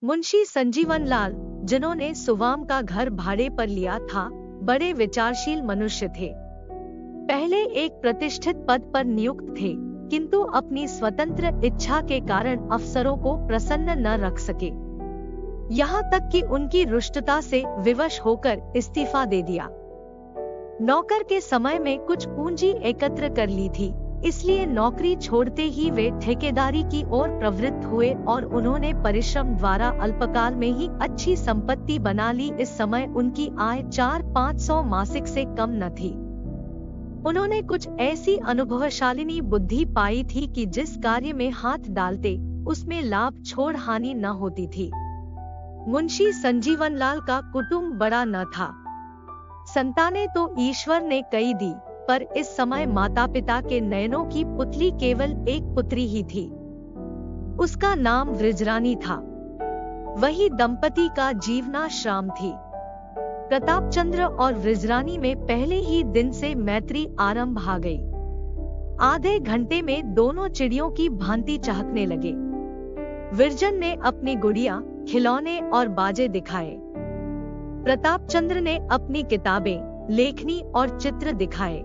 मुंशी संजीवन लाल, जिन्होंने सुवाम का घर भाड़े पर लिया था, बड़े विचारशील मनुष्य थे। पहले एक प्रतिष्ठित पद पर नियुक्त थे, किंतु अपनी स्वतंत्र इच्छा के कारण अफसरों को प्रसन्न न रख सके। यहाँ तक कि उनकी रुष्टता से विवश होकर इस्तीफा दे दिया। नौकर के समय में कुछ पूंजी एकत्र कर ली थी, इसलिए नौकरी छोड़ते ही वे ठेकेदारी की ओर प्रवृत्त हुए और उन्होंने परिश्रम द्वारा अल्पकाल में ही अच्छी संपत्ति बना ली। इस समय उनकी आय 400-500 मासिक से कम न थी। उन्होंने कुछ ऐसी अनुभवशालिनी बुद्धि पाई थी कि जिस कार्य में हाथ डालते उसमें लाभ छोड़ हानि न होती थी। मुंशी संजीवन लाल का कुटुंब बड़ा न था। संतानें तो ईश्वर ने कई दी, पर इस समय माता पिता के नयनों की पुतली केवल एक पुत्री ही थी। उसका नाम वृजरानी था। वही दंपति का जीवनाश्राम थी। प्रतापचंद्र और वृजरानी में पहले ही दिन से मैत्री आरंभ आ गई। आधे घंटे में दोनों चिड़ियों की भांति चहकने लगे। विरजन ने अपनी गुड़िया, खिलौने और बाजे दिखाए। प्रतापचंद्र ने अपनी किताबें, लेखनी और चित्र दिखाए।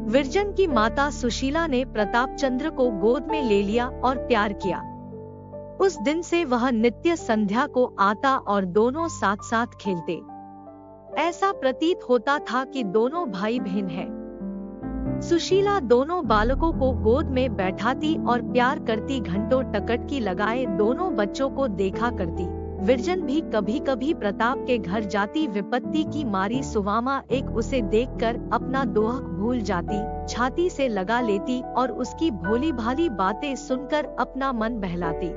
विरजन की माता सुशीला ने प्रतापचंद्र को गोद में ले लिया और प्यार किया। उस दिन से वह नित्य संध्या को आता और दोनों साथ साथ खेलते। ऐसा प्रतीत होता था कि दोनों भाई बहन हैं। सुशीला दोनों बालकों को गोद में बैठाती और प्यार करती, घंटों टकटकी लगाए दोनों बच्चों को देखा करती। विरजन भी कभी कभी प्रताप के घर जाती। विपत्ति की मारी सुवामा एक उसे देखकर अपना दोहक भूल जाती, छाती से लगा लेती और उसकी भोली भाली बातें सुनकर अपना मन बहलाती।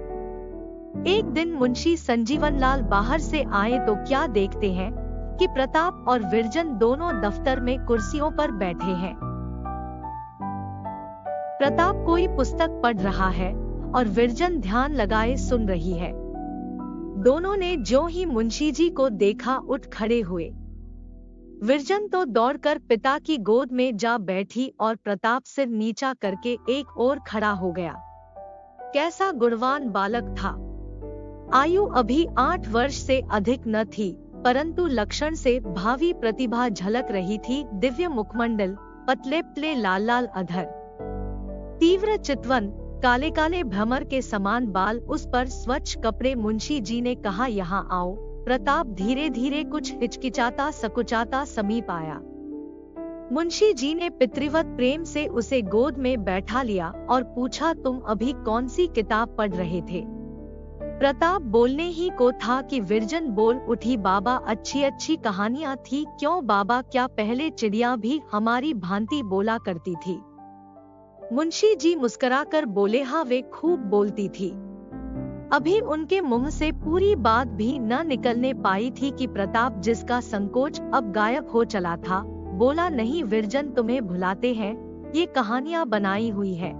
एक दिन मुंशी संजीवन लाल बाहर से आए तो क्या देखते हैं कि प्रताप और विरजन दोनों दफ्तर में कुर्सियों पर बैठे हैं। प्रताप कोई पुस्तक पढ़ रहा है और विरजन ध्यान लगाए सुन रही है। दोनों ने ज्यों ही मुंशी जी को देखा उठ खड़े हुए। विरजन तो दौड़कर पिता की गोद में जा बैठी और प्रताप सिर नीचा करके एक ओर खड़ा हो गया। कैसा गुणवान बालक था। आयु अभी 8 वर्ष से अधिक न थी, परंतु लक्षण से भावी प्रतिभा झलक रही थी। दिव्य मुखमंडल, पतले पतले लाल लाल अधर, तीव्र चितवन, काले काले भ्रमर के समान बाल, उस पर स्वच्छ कपड़े। मुंशी जी ने कहा, यहाँ आओ। प्रताप धीरे धीरे कुछ हिचकिचाता सकुचाता समीप आया। मुंशी जी ने पितृवत प्रेम से उसे गोद में बैठा लिया और पूछा, तुम अभी कौन सी किताब पढ़ रहे थे? प्रताप बोलने ही को था कि विरजन बोल उठी, बाबा अच्छी अच्छी कहानियां थी। क्यों बाबा, क्या पहले चिड़िया भी हमारी भांति बोला करती थी? मुंशी जी मुस्कुराकर बोले, हाँ वे खूब बोलती थी। अभी उनके मुंह से पूरी बात भी न निकलने पाई थी कि प्रताप, जिसका संकोच अब गायब हो चला था, बोला, नहीं विरजन, तुम्हें भुलाते हैं, ये कहानियां बनाई हुई है।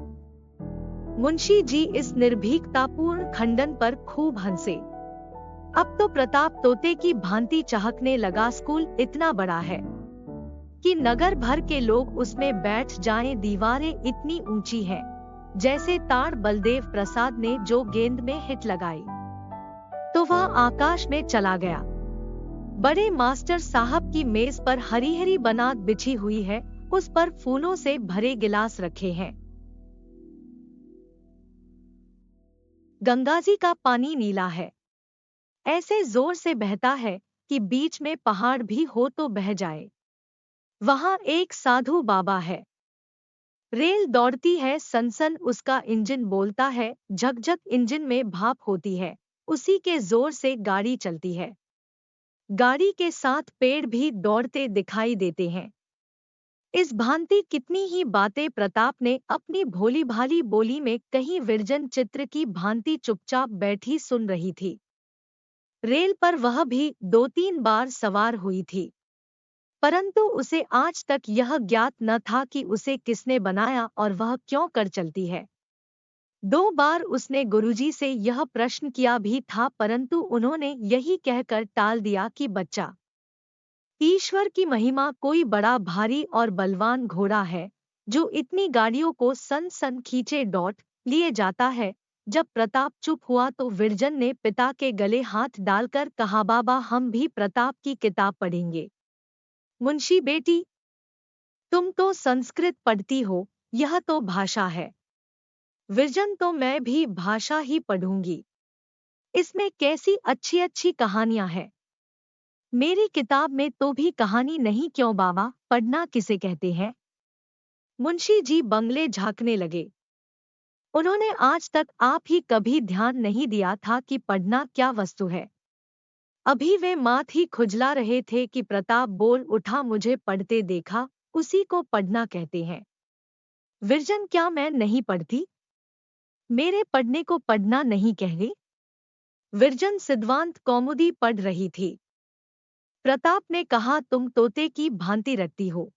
मुंशी जी इस निर्भीकतापूर्ण खंडन पर खूब हंसे। अब तो प्रताप तोते की भांति चहकने लगा। स्कूल इतना बड़ा है कि नगर भर के लोग उसमें बैठ जाएं। दीवारें इतनी ऊंची हैं, जैसे ताड़ बलदेव प्रसाद ने जो गेंद में हिट लगाई तो वह आकाश में चला गया। बड़े मास्टर साहब की मेज पर हरी हरी बनात बिछी हुई है, उस पर फूलों से भरे गिलास रखे हैं। गंगाजी का पानी नीला है, ऐसे जोर से बहता है कि बीच में पहाड़ भी हो तो बह जाए। वहां एक साधु बाबा है। रेल दौड़ती है सनसन, उसका इंजन बोलता है झकझक, इंजन में भाप होती है, उसी के जोर से गाड़ी चलती है। गाड़ी के साथ पेड़ भी दौड़ते दिखाई देते हैं। इस भांति कितनी ही बातें प्रताप ने अपनी भोली भाली बोली में कहीं। विरजन चित्र की भांति चुपचाप बैठी सुन रही थी। रेल पर वह भी 2-3 बार सवार हुई थी, परंतु उसे आज तक यह ज्ञात न था कि उसे किसने बनाया और वह क्यों कर चलती है। 2 बार उसने गुरुजी से यह प्रश्न किया भी था, परंतु उन्होंने यही कहकर टाल दिया कि बच्चा, ईश्वर की महिमा, कोई बड़ा भारी और बलवान घोड़ा है जो इतनी गाड़ियों को सन सन खींचे डॉट लिए जाता है। जब प्रताप चुप हुआ तो विरजन ने पिता के गले हाथ डालकर कहा, बाबा हम भी प्रताप की किताब पढ़ेंगे। मुंशी बेटी, तुम तो संस्कृत पढ़ती हो, यह तो भाषा है। विरजन, तो मैं भी भाषा ही पढ़ूंगी। इसमें कैसी अच्छी अच्छी कहानियां हैं। मेरी किताब में तो भी कहानी नहीं। क्यों बाबा, पढ़ना किसे कहते हैं? मुंशी जी बंगले झांकने लगे। उन्होंने आज तक आप ही कभी ध्यान नहीं दिया था कि पढ़ना क्या वस्तु है। अभी वे माथ ही खुजला रहे थे कि प्रताप बोल उठा, मुझे पढ़ते देखा, उसी को पढ़ना कहते हैं। विरजन, क्या मैं नहीं पढ़ती? मेरे पढ़ने को पढ़ना नहीं कहते? विरजन सिद्धांत कौमुदी पढ़ रही थी। प्रताप ने कहा, तुम तोते की भांति रटती हो।